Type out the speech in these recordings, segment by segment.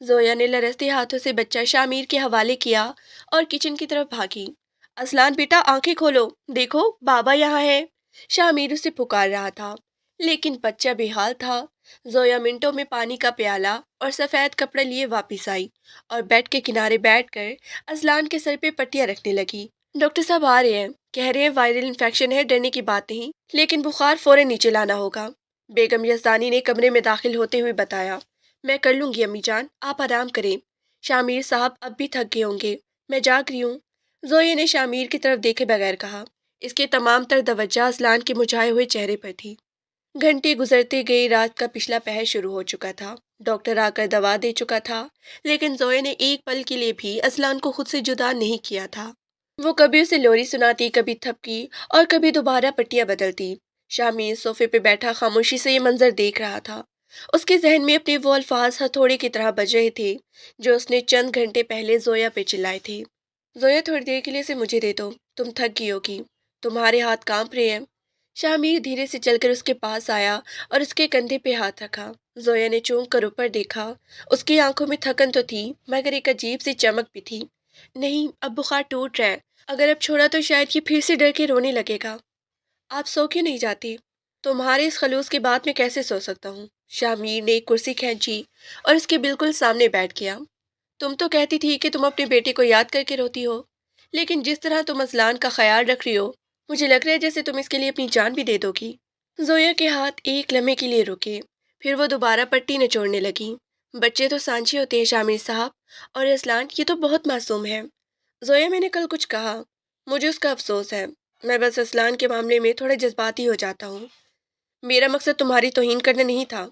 زویا نے لرزتے ہاتھوں سے بچہ شامیر کے حوالے کیا اور کچن کی طرف بھاگی۔ اسلان بیٹا آنکھیں کھولو، دیکھو بابا یہاں ہے۔ شامیر اسے پکار رہا تھا لیکن بچہ بے حال تھا۔ زویا منٹوں میں پانی کا پیالہ اور سفید کپڑے لیے واپس آئی اور بیڈ کے کنارے بیٹھ کر اسلان کے سر پہ پٹیاں رکھنے لگی۔ ڈاکٹر صاحب آ رہے ہیں، کہہ رہے ہیں وائرل انفیکشن ہے، ڈرنے کی بات نہیں، لیکن بخار فوراً نیچے لانا ہوگا، بیگم یزدانی نے کمرے میں داخل ہوتے ہوئے بتایا۔ میں کر لوں گی امی جان، آپ آرام کریں، شامیر صاحب اب بھی تھک گئے ہوں گے، میں جاگ رہی ہوں۔ زویا نے شامیر کی طرف دیکھے بغیر کہا۔ اس کے تمام تر توجہ اسلان کے مرجھائے ہوئے چہرے پر تھی۔ گھنٹے گزرتے گئے، رات کا پچھلا پہر شروع ہو چکا تھا، ڈاکٹر آ کر دوا دے چکا تھا، لیکن زویا نے ایک پل کے لیے بھی اسلان کو خود سے جدا نہیں کیا تھا۔ وہ کبھی اسے لوری سناتی، کبھی تھپکی اور کبھی دوبارہ پٹیاں بدلتی۔ شامیر صوفے پہ بیٹھا خاموشی سے یہ منظر دیکھ رہا تھا۔ اس کے ذہن میں اپنے وہ الفاظ ہتھوڑے کی طرح بج رہے تھے جو اس نے چند گھنٹے پہلے زویا پہ چلائے تھے۔ زویا تھوڑی دیر کے لیے اسے مجھے دے دو، تم تھک گئی ہوگی، تمہارے ہاتھ کانپ رہے ہیں۔ شامیر دھیرے سے چل کر اس کے پاس آیا اور اس کے کندھے پہ ہاتھ رکھا۔ زویا نے چونک کر اوپر دیکھا۔ اس کی آنکھوں میں تھکن تو تھی مگر ایک عجیب سی چمک بھی تھی۔ نہیں، اب بخار ٹوٹ رہا ہے، اگر اب چھوڑا تو شاید یہ پھر سے ڈر کے رونے لگے گا۔ آپ سو کیوں نہیں جاتی؟ تمہارے اس خلوص کی بات میں کیسے سو سکتا ہوں؟ شامیر نے ایک کرسی کھینچی اور اس کے بالکل سامنے بیٹھ گیا۔ تم تو کہتی تھی کہ تم اپنے بیٹے کو یاد کر کے روتی ہو، لیکن جس طرح تم ازلان کا خیال رکھ رہی ہو، مجھے لگ رہا ہے جیسے تم اس کے لیے اپنی جان بھی دے دو گی۔ زویا کے ہاتھ ایک لمحے کے لیے رکے، پھر وہ دوبارہ پٹی نچوڑنے لگی۔ بچے تو سانچے ہوتے ہیں شامیر صاحب، اور ازلان یہ تو بہت معصوم ہے۔ زویا، میں نے کل کچھ کہا، مجھے اس کا افسوس ہے، میں بس اسلان کے معاملے میں تھوڑا جذباتی ہو جاتا ہوں۔ میرا مقصد تمہاری توہین کرنا نہیں تھا۔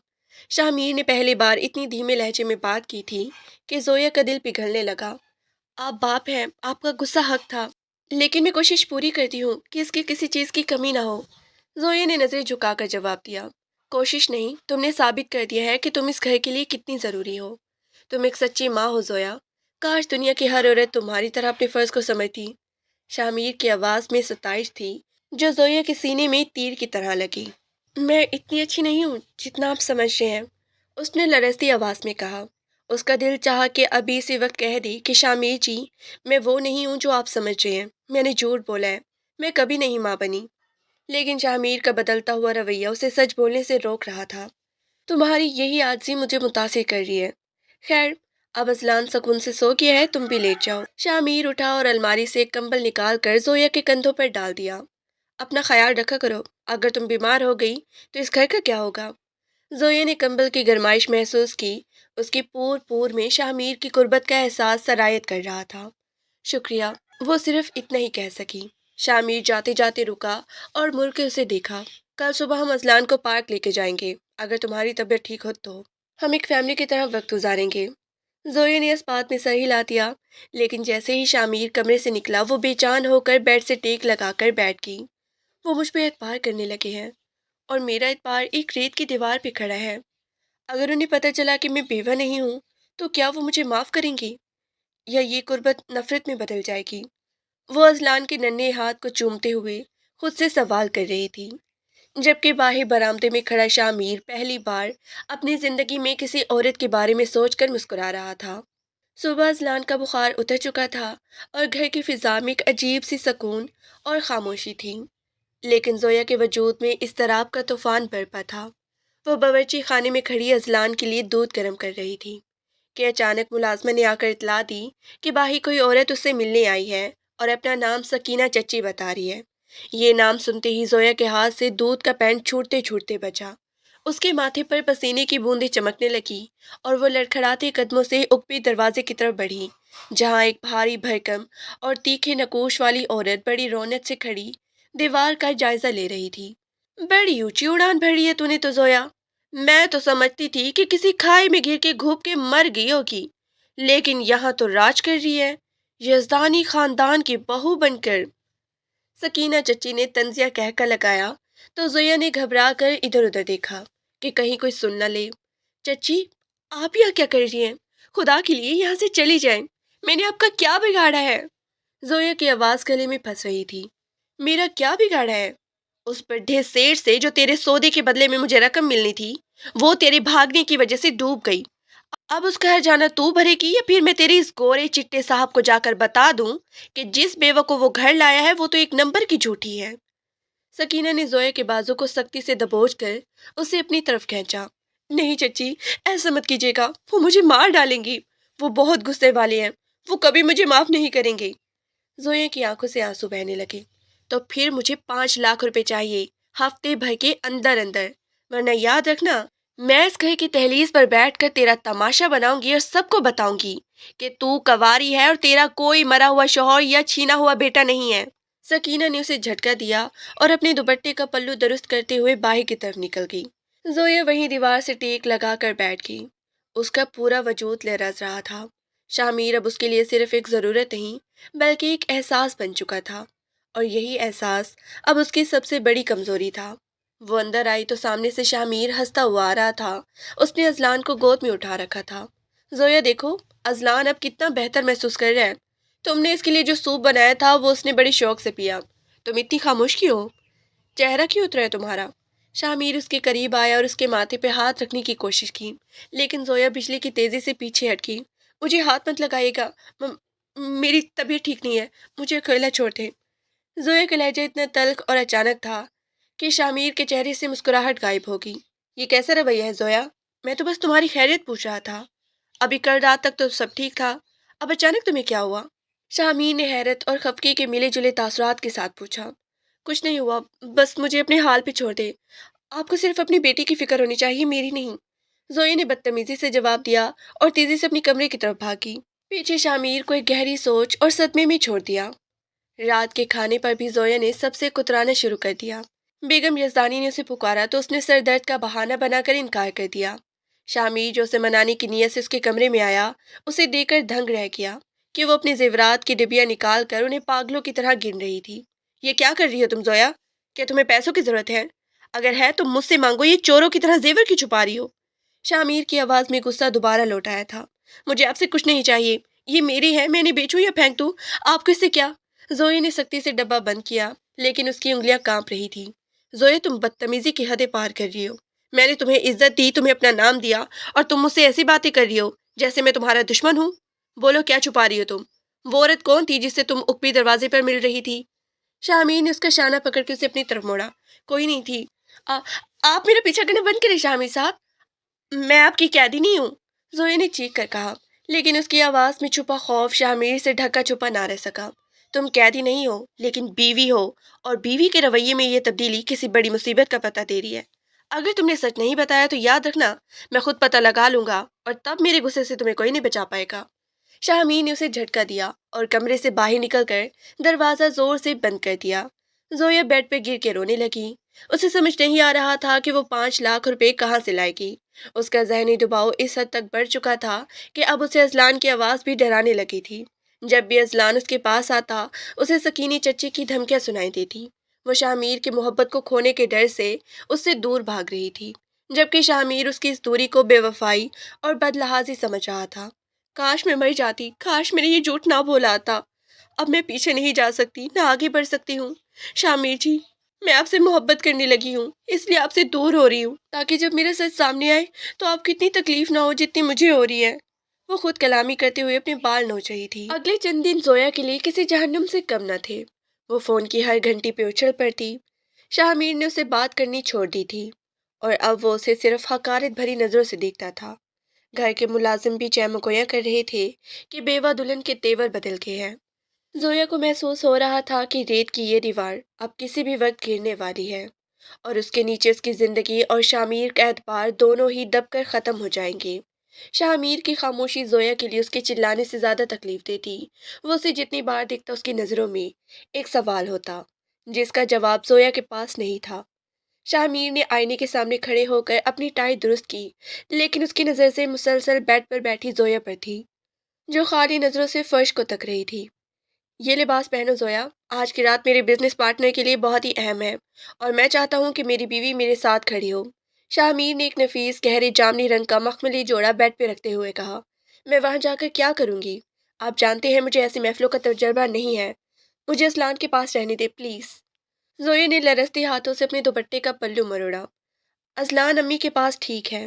شامیر نے پہلی بار اتنی دھیمے لہجے میں بات کی تھی کہ زویا کا دل پگھلنے لگا۔ آپ باپ ہیں، آپ کا غصہ حق تھا، لیکن میں کوشش پوری کرتی ہوں کہ اس کی کسی چیز کی کمی نہ ہو۔ زویا نے نظریں جھکا کر جواب دیا۔ کوشش نہیں، تم نے ثابت کر دیا ہے کہ تم اس گھر کے لیے کتنی ضروری ہو۔ تم ایک سچی ماں ہو زویا، کاش دنیا کی ہر عورت تمہاری طرح اپنے فرض کو سمجھتی۔ شامیر کی آواز میں ستائش تھی جو زویا کے سینے میں تیر کی طرح لگی۔ میں اتنی اچھی نہیں ہوں جتنا آپ سمجھ رہے ہیں، اس نے لرزتی آواز میں کہا۔ اس کا دل چاہا کہ ابھی اسی وقت کہہ دی کہ شامیر جی، میں وہ نہیں ہوں جو آپ سمجھ رہے ہیں، میں نے جھوٹ بولا ہے، میں کبھی نہیں ماں بنی۔ لیکن شامیر کا بدلتا ہوا رویہ اسے سچ بولنے سے روک رہا تھا۔ تمہاری یہی عاجزی مجھے متاثر کر رہی ہے۔ خیر، اب ازلان سکون سے سو گیا ہے، تم بھی لیٹ جاؤ۔ شامیر اٹھا اور الماری سے ایک کمبل نکال کر زویا کے کندھوں پر ڈال دیا۔ اپنا خیال رکھا کرو، اگر تم بیمار ہو گئی تو اس گھر کا کیا ہوگا؟ زویا نے کمبل کی گرمائش محسوس کی، اس کی پور پور میں شامیر کی قربت کا احساس سرایت کر رہا تھا۔ شکریہ، وہ صرف اتنا ہی کہہ سکی۔ شامیر جاتے جاتے رکا اور مڑ کے اسے دیکھا۔ کل صبح ہم ازلان کو پارک لے کے جائیں گے، اگر تمہاری طبیعت ٹھیک ہو تو ہم ایک فیملی کی طرح وقت گزاریں گے۔ زویا نے اس بات میں سر ہلا دیا، لیکن جیسے ہی شامیر کمرے سے نکلا وہ بے چان ہو کر بیڈ سے ٹیک لگا کر بیٹھ گئی۔ وہ مجھ پہ اعتبار کرنے لگے ہیں اور میرا اعتبار ایک ریت کی دیوار پہ کھڑا ہے۔ اگر انہیں پتہ چلا کہ میں بیوہ نہیں ہوں تو کیا وہ مجھے معاف کریں گی یا یہ قربت نفرت میں بدل جائے گی؟ وہ ازلان کے ننھے ہاتھ کو چومتے ہوئے خود سے سوال کر رہی تھی، جبکہ باہر برآمدے میں کھڑا شامیر پہلی بار اپنی زندگی میں کسی عورت کے بارے میں سوچ کر مسکرا رہا تھا۔ صبح ازلان کا بخار اتر چکا تھا اور گھر کی فضا میں ایک عجیب سی سکون اور خاموشی تھی، لیکن زویا کے وجود میں اضطراب کا طوفان برپا تھا۔ وہ باورچی خانے میں کھڑی ازلان کے لیے دودھ گرم کر رہی تھی کہ اچانک ملازمہ نے آ کر اطلاع دی کہ باہر کوئی عورت اس سے ملنے آئی ہے اور اپنا نام سکینہ چچی بتا رہی ہے۔ یہ نام سنتے ہی زویا کے ہاتھ سے دودھ کا پین چھوٹتے چھوٹتے بچا۔ اس کے ماتھے پر پسینے کی بوندیں چمکنے لگی اور وہ لڑکھڑاتے قدموں سے اکبی دروازے کی طرف بڑھی، جہاں ایک بھاری بھرکم اور تیکھے نقوش والی عورت بڑی رونق سے کھڑی دیوار کا جائزہ لے رہی تھی۔ بڑی اونچی اڑان بھری ہے تو نے تو زویا، میں تو سمجھتی تھی کہ کسی کھائی میں گر کے گھوپ کے مر گئی ہوگی، لیکن یہاں تو راج کر رہی ہے، یزدانی خاندان کی بہو بن کر۔ سکینہ چچی نے طنزیہ کہکا لگایا تو زویا نے گھبرا کر ادھر ادھر دیکھا کہ کہیں کوئی سن نہ لے۔ چچی، آپ یہاں کیا کر رہی ہیں؟ خدا کے لیے یہاں سے چلی جائیں، میں نے آپ کا کیا بگاڑا ہے؟ زویا کی آواز گلے میں پھنس رہی تھی۔ میرا کیا بگاڑا ہے؟ اس بڈھے سیٹ سے جو تیرے سودے کے بدلے میں مجھے رقم ملنی تھی، وہ تیرے بھاگنے کی وجہ سے ڈوب گئی۔ اب اس کا ہرجانہ تو بھرے گی یا پھر میں تیری اس گورے چٹے صاحب کو جا کر بتا دوں کہ جس بیوہ کو وہ گھر لایا ہے وہ تو ایک نمبر کی جھوٹی ہے۔ سکینہ نے زویا کے بازو کو سختی سے دبوچ کر اسے اپنی طرف کھینچا۔ نہیں چچی، ایسا مت کیجیے گا، وہ مجھے مار ڈالیں گی، وہ بہت غصے والے ہیں، وہ کبھی مجھے معاف نہیں کریں گے۔ زویا کی آنکھوں سے آنسو بہنے لگے۔ تو پھر مجھے 5 لاکھ روپے چاہیے، ہفتے بھر کے اندر اندر، ورنہ یاد رکھنا میں اس گھر کی دہلیز پر بیٹھ کر تیرا تماشا بناؤں گی اور سب کو بتاؤں گی کہ تو کنواری ہے اور تیرا کوئی مرا ہوا شوہر یا چھینا ہوا بیٹا نہیں ہے۔ سکینہ نے اسے جھٹکا دیا اور اپنے دوپٹے کا پلو درست کرتے ہوئے باہر کی طرف نکل گئی۔ زویا وہیں دیوار سے ٹیک لگا کر بیٹھ گئی۔ اس کا پورا وجود لرز رہا تھا۔ شامیر اب اس کے لیے صرف ایک ضرورت نہیں بلکہ ایک احساس بن چکا تھا، اور یہی احساس اب اس کی سب سے بڑی کمزوری تھا۔ وہ اندر آئی تو سامنے سے شامیر ہنستا ہوا آ رہا تھا۔ اس نے اذلان کو گود میں اٹھا رکھا تھا۔ زویا دیکھو، اذلان اب کتنا بہتر محسوس کر رہا ہے۔ تم نے اس کے لیے جو سوپ بنایا تھا وہ اس نے بڑے شوق سے پیا۔ تم اتنی خاموش کیوں ہو؟ چہرہ کیوں اترا ہے تمہارا؟ شامیر اس کے قریب آیا اور اس کے ماتھے پہ ہاتھ رکھنے کی کوشش کی، لیکن زویا بجلی کی تیزی سے پیچھے ہٹ گئی۔ مجھے ہاتھ مت لگائیے گا، میری طبیعت ٹھیک نہیں ہے، مجھے اکیلا چھوڑ دے۔ زویا کا لہجہ اتنا تلخ اور اچانک تھا کہ شامیر کے چہرے سے مسکراہٹ غائب ہو گئی۔ یہ کیسا رویہ ہے زویا؟ میں تو بس تمہاری خیریت پوچھ رہا تھا۔ ابھی کل رات تک تو سب ٹھیک تھا، اب اچانک تمہیں کیا ہوا؟ شامیر نے حیرت اور خفگی کے ملے جلے تاثرات کے ساتھ پوچھا۔ کچھ نہیں ہوا، بس مجھے اپنے حال پہ چھوڑ دے۔ آپ کو صرف اپنی بیٹی کی فکر ہونی چاہیے، میری نہیں۔ زویا نے بدتمیزی سے جواب دیا اور تیزی سے اپنی کمرے کی طرف بھاگی۔ پیچھے شامیر کو ایک گہری سوچ اور صدمے میں چھوڑ دیا۔ رات کے کھانے پر بھی زویا نے سب سے کترانا شروع کر دیا۔ بیگم یزدانی نے اسے پکارا تو اس نے سر درد کا بہانہ بنا کر انکار کر دیا۔ شامیر جو اسے منانے کی نیت سے اس کے کمرے میں آیا، اسے دیکھ کر دھنگ رہ گیا کہ وہ اپنے زیورات کی ڈبیاں نکال کر انہیں پاگلوں کی طرح گن رہی تھی۔ یہ کیا کر رہی ہو تم زویا؟ کیا تمہیں پیسوں کی ضرورت ہے؟ اگر ہے تو مجھ سے مانگو، یہ چوروں کی طرح زیور کی چھپا رہی ہو؟ شامیر کی آواز میں غصہ دوبارہ لوٹ آیا تھا۔ مجھے آپ سے کچھ نہیں چاہیے، یہ میری ہے، میں انہیں بیچوں یا پھینک دوں، آپ کو اس سے کیا؟ زویا نے سختی سے ڈبہ بند کیا، لیکن اس کی انگلیاں کانپ رہی تھی۔ زویا، تم بدتمیزی کی حدیں پار کر رہی ہو۔ میں نے تمہیں عزت دی، تمہیں اپنا نام دیا، اور تم مجھ سے ایسی باتیں کر رہی ہو جیسے میں تمہارا دشمن ہوں۔ بولو، کیا چھپا رہی ہو تم؟ وہ عورت کون تھی جس سے تم اکبی دروازے پر مل رہی تھی؟ شامیر نے اس کا شانہ پکڑ کے اسے اپنی طرف موڑا۔ کوئی نہیں تھی۔ آپ میرا پیچھا کرنا بند کریں شامیر صاحب، میں آپ کی قیدی نہیں ہوں، زویا نے چیخ کر کہا، لیکن اس کی آواز میں چھپا خوف شامیر سے ڈھکا چھپا نہ رہ سکا۔ تم قیدی نہیں ہو، لیکن بیوی ہو، اور بیوی کے رویے میں یہ تبدیلی کسی بڑی مصیبت کا پتہ دے رہی ہے۔ اگر تم نے سچ نہیں بتایا تو یاد رکھنا میں خود پتہ لگا لوں گا، اور تب میرے غصے سے تمہیں کوئی نہیں بچا پائے گا۔ شامیر نے اسے جھٹکا دیا اور کمرے سے باہر نکل کر دروازہ زور سے بند کر دیا۔ زویا بیڈ پہ گر کے رونے لگی۔ اسے سمجھ نہیں آ رہا تھا کہ وہ 5 لاکھ روپے کہاں سے لائے گی۔ اس کا ذہنی دباؤ اس حد تک بڑھ چکا تھا کہ اب اسے اذلان کی آواز بھی ڈرانے لگی تھی۔ جب بھی اذلان اس کے پاس آتا، اسے سکینی چچی کی دھمکیاں سنائی دیتی۔ وہ شامیر کی محبت کو کھونے کے ڈر سے اس سے دور بھاگ رہی تھی، جبکہ شامیر اس کی اس دوری کو بے وفائی اور بدلحاظی سمجھ رہا تھا۔ کاش میں مر جاتی، کاش میں نے یہ جھوٹ نہ بولا آتا۔ اب میں پیچھے نہیں جا سکتی، نہ آگے بڑھ سکتی ہوں۔ شامیر جی، میں آپ سے محبت کرنے لگی ہوں، اس لیے آپ سے دور ہو رہی ہوں، تاکہ جب میرا سچ سامنے آئے تو آپ کو اتنی تکلیف نہ ہو جتنی مجھے ہو رہی ہے۔ وہ خود کلامی کرتے ہوئے اپنے بال نوچ رہی تھی۔ اگلے چند دن زویا کے لیے کسی جہنم سے کم نہ تھے۔ وہ فون کی ہر گھنٹی پہ اچھل پڑتی۔ شامیر نے اسے بات کرنی چھوڑ دی تھی، اور اب وہ اسے صرف حقارت بھری نظروں سے دیکھتا تھا۔ گھر کے ملازم بھی چہمگویاں کر رہے تھے کہ بیوہ دلہن کے تیور بدل گئے ہیں۔ زویا کو محسوس ہو رہا تھا کہ ریت کی یہ دیوار اب کسی بھی وقت گرنے والی ہے، اور اس کے نیچے اس کی زندگی اور شامیر کا اعتبار دونوں ہی دب کر ختم ہو جائیں گے۔ شامیر کی خاموشی زویا کے لیے اس کے چلانے سے زیادہ تکلیف دیتی۔ وہ اسے جتنی بار دیکھتا اس کی نظروں میں ایک سوال ہوتا، جس کا جواب زویا کے پاس نہیں تھا۔ شامیر نے آئینے کے سامنے کھڑے ہو کر اپنی ٹائی درست کی، لیکن اس کی نظر سے مسلسل بیڈ پر بیٹھی زویا پر تھی، جو خالی نظروں سے فرش کو تک رہی تھی۔ یہ لباس پہنو زویا، آج کی رات میرے بزنس پارٹنر کے لیے بہت ہی اہم ہے، اور میں چاہتا ہوں کہ میری بیوی میرے ساتھ کھڑی ہو۔ شامیر نے ایک نفیس گہرے جامنی رنگ کا مخملی جوڑا بیڈ پہ رکھتے ہوئے کہا۔ میں وہاں جا کر کیا کروں گی؟ آپ جانتے ہیں مجھے ایسی محفلوں کا تجربہ نہیں ہے، مجھے اذلان کے پاس رہنے دے پلیز۔ زویا نے لرزتے ہاتھوں سے اپنے دوپٹے کا پلو مروڑا۔ اذلان امی کے پاس ٹھیک ہے،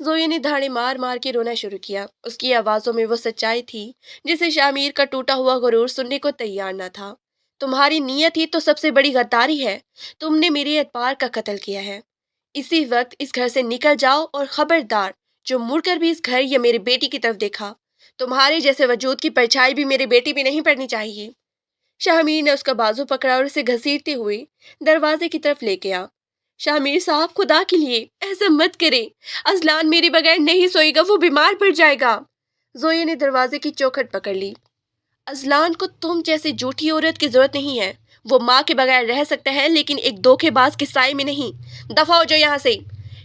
زویا نے دھاڑے مار مار کے رونا شروع کیا۔ اس کی آوازوں میں وہ سچائی تھی جسے شامیر کا ٹوٹا ہوا غرور سننے کو تیار نہ تھا۔ تمہاری نیت ہی تو سب سے بڑی غداری ہے۔ تم نے میرے اعتبار کا قتل کیا ہے۔ اسی وقت اس گھر سے نکل جاؤ، اور خبردار جو مڑ کر بھی اس گھر یا میری بیٹی کی طرف دیکھا، تمہارے جیسے وجود کی پرچھائی بھی میرے بیٹی پہ نہیں پڑنی چاہیے۔ شاہمیر نے اس کا بازو پکڑا اور اسے گھسیٹتے ہوئے دروازے کی طرف لے گیا۔ شاہمیر صاحب، خدا کے لیے ایسا مت کرے۔ ازلان میرے بغیر نہیں سوئے گا، وہ بیمار پڑ جائے گا۔ زویا نے دروازے کی چوکھٹ پکڑ لی۔ ازلان کو تم جیسے جھوٹی عورت کی ضرورت نہیں ہے۔ وہ ماں کے بغیر رہ سکتا ہے، لیکن ایک دھوکے باز کے سائے میں نہیں۔ دفع ہو جاؤ یہاں سے۔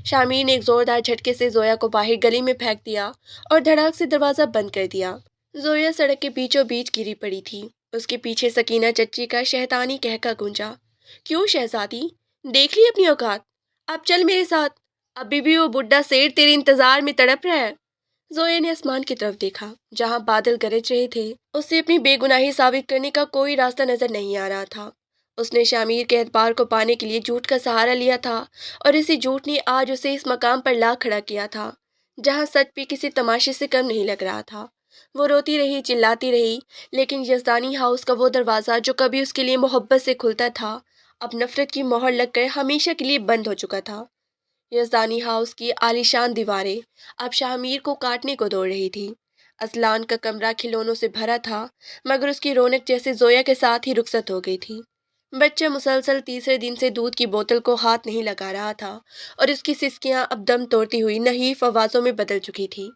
شاہمیر نے ایک زوردار جھٹکے سے زویا کو باہر گلی میں پھینک دیا اور دھڑاک سے دروازہ بند کر دیا۔ زویا سڑک کے بیچوں بیچ گری پڑی تھی۔ اس کے پیچھے سکینہ چچی کا شیطانی کہکا گونجا۔ کیوں شہزادی، دیکھ لی اپنی اوقات؟ اب چل میرے ساتھ، ابھی بھی وہ بڈھا سیر تیرے انتظار میں تڑپ رہا ہے۔ زویا نے آسمان کی طرف دیکھا جہاں بادل گرج رہے تھے۔ اسے اپنی بے گناہی ثابت کرنے کا کوئی راستہ نظر نہیں آ رہا تھا۔ اس نے شامیر کے اعتبار کو پانے کے لیے جھوٹ کا سہارا لیا تھا، اور اسی جھوٹ نے آج اسے اس مقام پر لا کھڑا کیا تھا جہاں سچ بھی کسی تماشے سے کم نہیں لگ رہا تھا۔ وہ روتی رہی، چلاتی رہی، لیکن یزدانی ہاؤس کا وہ دروازہ جو کبھی اس کے لیے محبت سے کھلتا تھا، اب نفرت کی مہر لگ کر ہمیشہ کے لیے بند ہو چکا تھا۔ یزدانی ہاؤس کی عالیشان دیواریں اب شاہمیر کو کاٹنے کو دوڑ رہی تھی۔ ازلان کا کمرہ کھلونوں سے بھرا تھا، مگر اس کی رونق جیسے زویا کے ساتھ ہی رخصت ہو گئی تھی۔ بچہ مسلسل تیسرے دن سے دودھ کی بوتل کو ہاتھ نہیں لگا رہا تھا، اور اس کی سسکیاں اب دم توڑتی ہوئی نحیف آوازوں میں بدل چکی تھی۔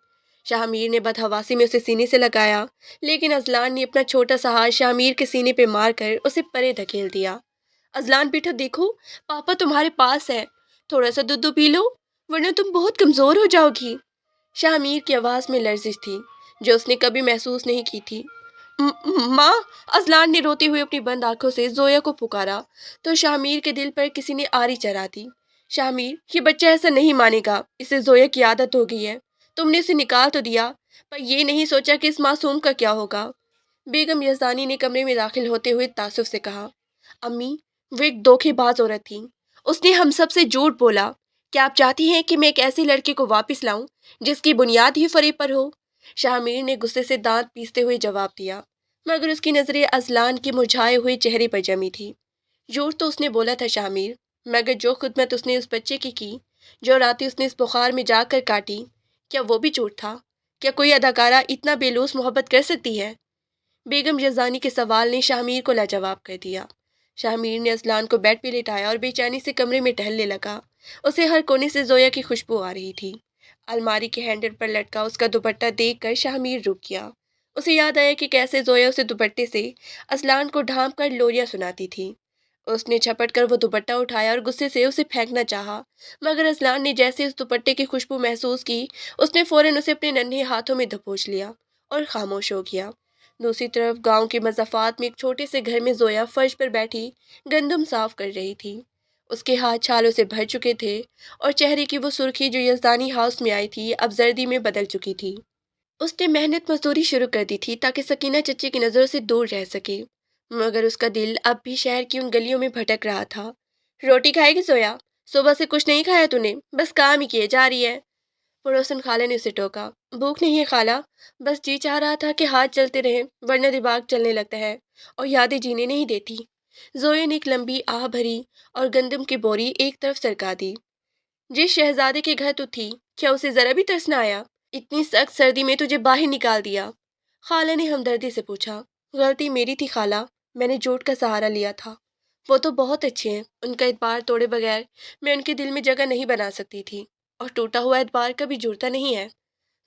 شاہمیر نے بدحواسی میں اسے سینے سے لگایا، لیکن ازلان نے اپنا چھوٹا سا ہاتھ شاہمیر کے سینے پہ مار کر اسے پرے دھکیل دیا۔ ازلان بیٹا دیکھو، پاپا تمہارے پاس ہے، تھوڑا سا دودھ پی لو ورنہ تم بہت کمزور ہو جاؤ گی۔ شاہمیر کی آواز میں لرزش تھی جو اس نے کبھی محسوس نہیں کی تھی۔ ماں! ازلان نے روتے ہوئے اپنی بند آنکھوں سے زویا کو پکارا تو شاہمیر کے دل پر کسی نے آری چڑھا دی۔ شاہمیر، یہ بچہ ایسا نہیں مانے گا، اسے زویا کی عادت ہو گئی ہے۔ تم نے اسے نکال تو دیا، پر یہ نہیں سوچا کہ اس معصوم کا کیا ہوگا۔ بیگم یزدانی نے کمرے میں داخل ہوتے ہوئے تعصب سے کہا، امی، وہ ایک دھوکے باز عورت تھی۔ اس نے ہم سب سے جھوٹ بولا۔ کیا آپ چاہتی ہیں کہ میں ایک ایسے لڑکے کو واپس لاؤں جس کی بنیاد ہی فریب پر ہو؟ شاہمیر نے غصے سے دانت پیستے ہوئے جواب دیا، مگر اس کی نظریں ازلان کے مرجھائے ہوئے چہرے پر جمی تھی۔ جھوٹ تو اس نے بولا تھا شاہمیر، مگر جو خدمت اس نے اس بچے کی، جو راتیں اس نے اس بخار میں جا کر کاٹی، کیا وہ بھی جھوٹ تھا؟ کیا کوئی اداکارہ اتنا بے لوث محبت کر سکتی ہے؟ بیگم یزدانی کے سوال نے شاہمیر کو لاجواب کر دیا۔ شاہمیر نے ازلان کو بیڈ پہ لٹایا اور بے چینی سے کمرے میں ٹہلنے لگا۔ اسے ہر کونے سے زویا کی خوشبو آ رہی تھی۔ الماری کے ہینڈل پر لٹکا اس کا دوپٹہ دیکھ کر شاہمیر رک گیا۔ اسے یاد آیا کہ کیسے زویا اسے دوپٹے سے ازلان کو ڈھانپ کر لوریاں سناتی تھی۔ اس نے جھپٹ کر وہ دوپٹہ اٹھایا اور غصے سے اسے پھینکنا چاہا، مگر ازلان نے جیسے اس دوپٹے کی خوشبو محسوس کی، اس نے فوراً اسے اپنے ننھے ہاتھوں میں دبوچ لیا اور خاموش ہو گیا۔ دوسری طرف گاؤں کے مضافات میں ایک چھوٹے سے گھر میں زویا فرش پر بیٹھی گندم صاف کر رہی تھی۔ اس کے ہاتھ چھالوں سے بھر چکے تھے، اور چہرے کی وہ سرخی جو یزدانی ہاؤس میں آئی تھی اب زردی میں بدل چکی تھی۔ اس نے محنت مزدوری شروع کر دی تھی تاکہ سکینہ چچی کی نظروں سے دور رہ سکے، مگر اس کا دل اب بھی شہر کی ان گلیوں میں بھٹک رہا تھا۔ روٹی کھائے گی زویا؟ صبح سے کچھ نہیں کھایا تو نے، بس کام ہی کیے جا رہی ہے۔ پڑوسن خالہ نے اسے ٹوکا۔ بھوک نہیں ہے خالہ، بس جی چاہ رہا تھا کہ ہاتھ چلتے رہیں ورنہ دماغ چلنے لگتا ہے اور یادیں جینے نہیں دیتی۔ زویا نے ایک لمبی آہ بھری اور گندم کی بوری ایک طرف سرکا دی۔ جس شہزادے کے گھر تو تھی، کیا اسے ذرا بھی ترس نہ آیا؟ اتنی سخت سردی میں تجھے باہر نکال دیا۔ خالہ نے ہمدردی سے پوچھا۔ غلطی میری تھی خالہ، میں نے جھوٹ کا سہارا لیا تھا۔ وہ تو بہت اچھے ہیں، ان کا اعتبار توڑے بغیر میں ان کے دل میں جگہ نہیں بنا سکتی تھی، اور ٹوٹا ہوا اعتبار کبھی جڑتا نہیں ہے۔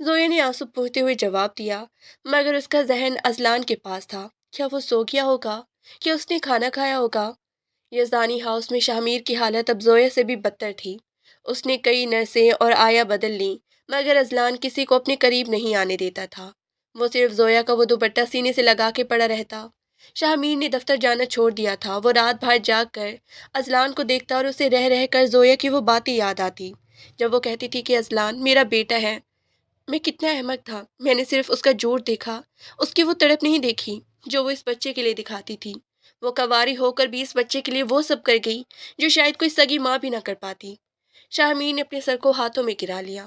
زویا نے آنسو پوچھتے ہوئے جواب دیا، مگر اس کا ذہن ازلان کے پاس تھا۔ کیا وہ سو گیا ہوگا؟ کیا اس نے کھانا کھایا ہوگا؟ یزدانی ہاؤس میں شاہمیر کی حالت اب زویا سے بھی بدتر تھی۔ اس نے کئی نرسیں اور آیا بدل لیں، مگر ازلان کسی کو اپنے قریب نہیں آنے دیتا تھا۔ وہ صرف زویا کا وہ دوپٹہ سینے سے لگا کے پڑا رہتا۔ شاہمیر نے دفتر جانا چھوڑ دیا تھا۔ وہ رات بھر جاگ کر ازلان کو دیکھتا اور اسے رہ رہ کر زویا کی وہ باتیں یاد آتی جب وہ کہتی تھی کہ ازلان میرا بیٹا ہے۔ میں کتنا احمق تھا، میں نے صرف اس کا جھوٹ دیکھا، اس کی وہ تڑپ نہیں دیکھی جو وہ اس بچے کے لیے دکھاتی تھی۔ وہ کنواری ہو کر بھی اس بچے کے لیے وہ سب کر گئی جو شاید کوئی سگی ماں بھی نہ کر پاتی۔ شاہمیر نے اپنے سر کو ہاتھوں میں گرا لیا۔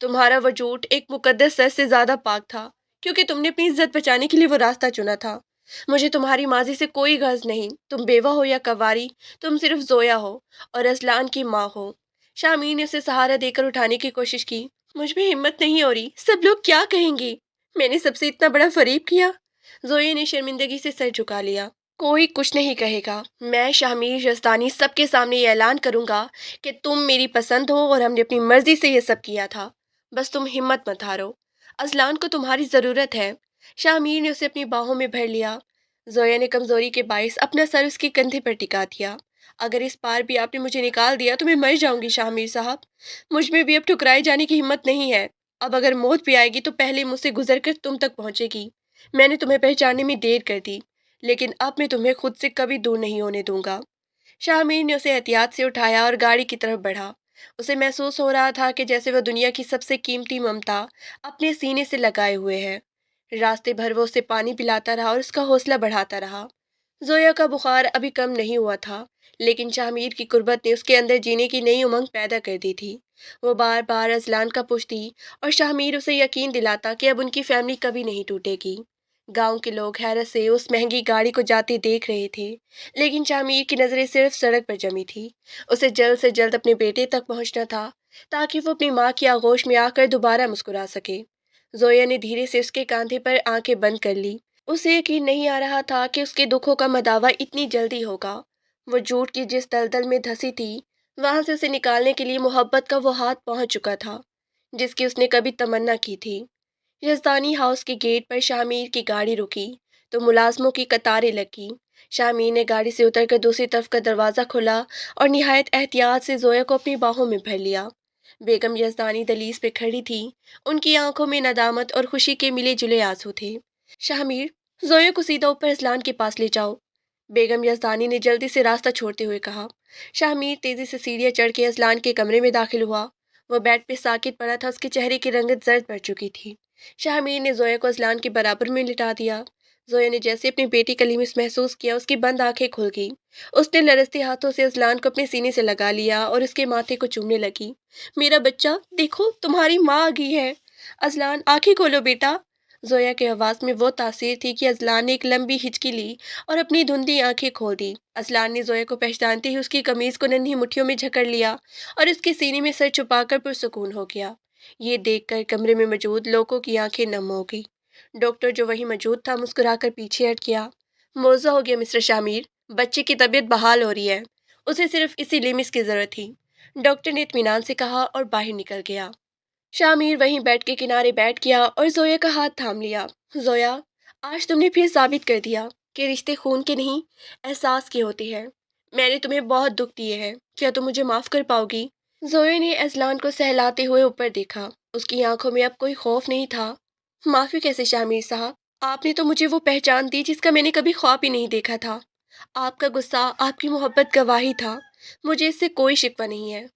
تمہارا وجود ایک مقدس سر سے زیادہ پاک تھا، کیونکہ تم نے اپنی عزت بچانے کے لیے وہ راستہ چنا تھا۔ مجھے تمہاری ماضی سے کوئی غرض نہیں، تم بیوہ ہو یا کنواری، تم صرف زویا ہو اور اصلان کی ماں ہو۔ شامین نے اسے سہارا دے کر اٹھانے کی کوشش کی۔ مجھ میں ہمت نہیں ہو رہی، سب لوگ کیا کہیں گے؟ میں نے سب سے اتنا بڑا فریب کیا۔ زویا نے شرمندگی سے سر جھکا لیا۔ کوئی کچھ نہیں کہے گا، میں شامیر یزدانی سب کے سامنے یہ اعلان کروں گا کہ تم میری پسند ہو اور ہم نے اپنی مرضی سے یہ سب کیا تھا۔ بس تم ہمت مت ہارو، اصلان کو تمہاری ضرورت ہے۔ شامیر نے اسے اپنی باہوں میں بھر لیا۔ زویا نے کمزوری کے باعث اپنا سر اس کے کندھے پر ٹکا دیا۔ اگر اس بار بھی آپ نے مجھے نکال دیا تو میں مر جاؤں گی شامیر صاحب۔ مجھ میں بھی اب ٹھکرائے جانے کی ہمت نہیں ہے۔ اب اگر موت بھی آئے گی تو پہلے مجھ سے گزر کر تم تک پہنچے گی۔ میں نے تمہیں پہچاننے میں دیر کر دی، لیکن اب میں تمہیں خود سے کبھی دور نہیں ہونے دوں گا۔ شامیر نے اسے احتیاط سے اٹھایا اور گاڑی کی طرف بڑھا۔ اسے محسوس ہو رہا تھا کہ جیسے وہ دنیا کی سب سے قیمتی ممتا اپنے سینے سے لگائے ہوئے ہے۔ راستے بھر وہ اسے پانی پلاتا رہا اور اس کا حوصلہ بڑھاتا رہا۔ زویا کا بخار ابھی کم نہیں ہوا تھا، لیکن شامیر کی قربت نے اس کے اندر جینے کی نئی امنگ پیدا کر دی تھی۔ وہ بار بار اذلان کا پوچھتی اور شامیر اسے یقین دلاتا کہ اب ان کی فیملی کبھی نہیں ٹوٹے گی۔ گاؤں کے لوگ حیرت سے اس مہنگی گاڑی کو جاتے دیکھ رہے تھے، لیکن شامیر کی نظریں صرف سڑک پر جمی تھی۔ اسے جلد سے جلد اپنے بیٹے تک پہنچنا تھا تاکہ وہ اپنی ماں کی آغوش میں آ کر دوبارہ مسکرا سکے۔ زویا نے دھیرے سے اس کے کاندھے پر آنکھیں بند کر لی۔ اسے یقین نہیں آ رہا تھا کہ اس کے دکھوں کا مداوع اتنی جلدی ہوگا۔ وہ جھوٹ کی جس دلدل میں دھسی تھی، وہاں سے اسے نکالنے کے لیے محبت کا وہ ہاتھ پہنچ چکا تھا جس کی اس نے کبھی تمنا کی تھی۔ یزدانی ہاؤس کے گیٹ پر شامیر کی گاڑی رکی تو ملازموں کی قطاریں لگیں۔ شامیر نے گاڑی سے اتر کر دوسری طرف کا دروازہ کھولا اور نہایت احتیاط سے زویا کو اپنی باہوں میں بھر لیا۔ بیگم یزدانی دہلیز پہ کھڑی تھی، ان کی آنکھوں میں ندامت اور خوشی کے ملے جلے آنسو تھے۔ شامیر، زویا کو سیدھا اوپر اذلان کے پاس لے جاؤ، بیگم یزدانی نے جلدی سے راستہ چھوڑتے ہوئے کہا۔ شامیر تیزی سے سیڑھیاں چڑھ کے اذلان کے کمرے میں داخل ہوا۔ وہ بیڈ پہ ساکت پڑا تھا، اس کے چہرے کی رنگت زرد پڑ چکی تھی۔ شامیر نے زویا کو اذلان کے برابر میں لٹا دیا۔ زویا نے جیسے اپنی بیٹی کا لمس محسوس کیا، اس کی بند آنکھیں کھل گئیں۔ اس نے لرزتے ہاتھوں سے اذلان کو اپنے سینے سے لگا لیا اور اس کے ماتھے کو چومنے لگی۔ میرا بچہ، دیکھو تمہاری ماں آ گئی ہے۔ اذلان، آنکھیں کھولو بیٹا۔ زویا کے آواز میں وہ تاثیر تھی کہ اذلان نے ایک لمبی ہچکی لی اور اپنی دھندلی آنکھیں کھول دی۔ اذلان نے زویا کو پہچانتے ہی اس کی قمیض کو ننھی مٹھیوں میں جھکڑ لیا اور اس کے سینے میں سر چھپا کر پرسکون ہو گیا۔ یہ دیکھ کر کمرے میں موجود لوگوں کی آنکھیں نم ہو گئی۔ ڈاکٹر جو وہیں موجود تھا مسکرا کر پیچھے ہٹ گیا۔ موزہ ہو گیا مسٹر شامیر، بچے کی طبیعت بحال ہو رہی ہے، اسے صرف اسی لیمس کی ضرورت تھی، ڈاکٹر نے اطمینان سے کہا اور باہر نکل گیا۔ شامیر وہیں بیڈ کے کنارے بیٹھ گیا اور زویا کا ہاتھ تھام لیا۔ زویا، آج تم نے پھر ثابت کر دیا کہ رشتے خون کے نہیں، احساس کے ہوتے ہیں۔ میں نے تمہیں بہت دکھ دیے ہیں، کیا تم مجھے معاف کر پاؤ گی؟ زویا نے اذلان کو سہلاتے ہوئے اوپر دیکھا۔ اس کی آنکھوں میں اب کوئی خوف نہیں تھا۔ معافی کیسے شامیر صاحب؟ آپ نے تو مجھے وہ پہچان دی جس کا میں نے کبھی خواب ہی نہیں دیکھا تھا۔ آپ کا غصہ، آپ کی محبت گواہی تھا۔ مجھے اس سے کوئی شکوہ نہیں ہے۔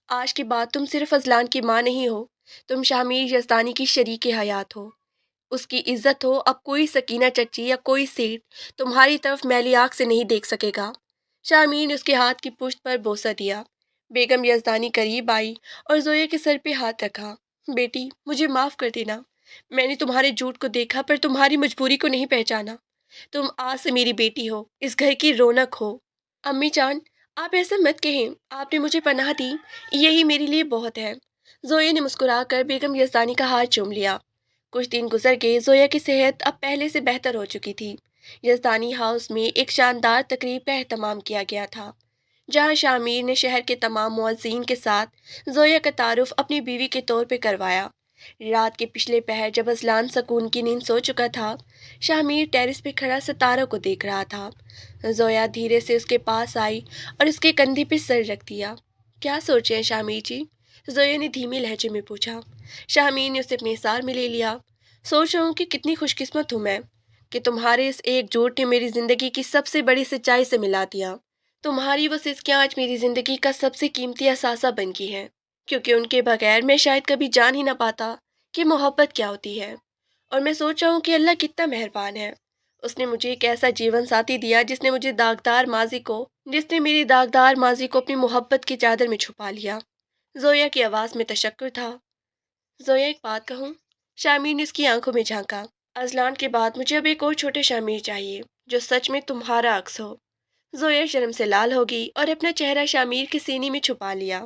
آج کے بعد تم صرف اذلان کی ماں نہیں ہو، تم شامیر یزدانی کی شریک حیات ہو، اس کی عزت ہو۔ اب کوئی سکینہ چچی یا کوئی سیٹ تمہاری طرف میلی آنکھ سے نہیں دیکھ سکے گا۔ شامیر نے اس کے ہاتھ کی پشت پر بوسہ دیا۔ بیگم یزدانی قریب آئی اور زویا کے سر پہ ہاتھ رکھا۔ بیٹی، مجھے معاف کر دینا، میں نے تمہارے جھوٹ کو دیکھا پر تمہاری مجبوری کو نہیں پہچانا۔ تم آج سے میری بیٹی ہو، اس گھر کی رونق ہو۔ امی جان، آپ ایسا مت کہیں، آپ نے مجھے پناہ دی، یہی میرے لیے بہت ہے۔ زویا نے مسکرا کر بیگم یزدانی کا ہاتھ چوم لیا۔ کچھ دن گزر گئے۔ زویا کی صحت اب پہلے سے بہتر ہو چکی تھی۔ یزدانی ہاؤس میں ایک شاندار تقریب کا اہتمام کیا گیا تھا، جہاں شامیر نے شہر کے تمام معززین کے ساتھ زویا کا تعارف اپنی بیوی کے طور پہ کروایا۔ رات کے پچھلے پہر جب اذلان سکون کی نیند سو چکا تھا، شامیر ٹیرس پہ کھڑا ستاروں کو دیکھ رہا تھا۔ زویا دھیرے سے اس کے پاس آئی اور اس کے کندھے پہ سر رکھ دیا۔ کیا سوچے ہیں شامیر جی؟ زویا نے دھیمے لہجے میں پوچھا۔ شامیر نے اسے اپنے سار میں لے لیا۔ سوچ رہا ہوں کہ کتنی خوش قسمت ہوں میں کہ تمہارے اس ایک جھوٹ نے میری زندگی کی سب سے بڑی سچائی سے ملا دیا۔ تمہاری وہ سسکیاں آج میری زندگی کا سب سے قیمتی اثاثہ بن گئی ہیں، کیونکہ ان کے بغیر میں شاید کبھی جان ہی نہ پاتا کہ محبت کیا ہوتی ہے۔ اور میں سوچ رہا ہوں کہ اللہ کتنا مہربان ہے، اس نے مجھے ایک ایسا جیون ساتھی دیا جس نے میری داغدار ماضی کو اپنی محبت کی چادر میں چھپا لیا۔ زویا کی آواز میں تشکر تھا۔ زویا ایک بات کہوں؟ شامیر نے اس کی آنکھوں میں جھانکا. ازلان کے بعد مجھے اب ایک اور چھوٹے شامیر چاہیے جو سچ میں تمہارا عکس ہو. زویا شرم سے لال ہوگی اور اپنا چہرہ شامیر کے سینے میں چھپا لیا.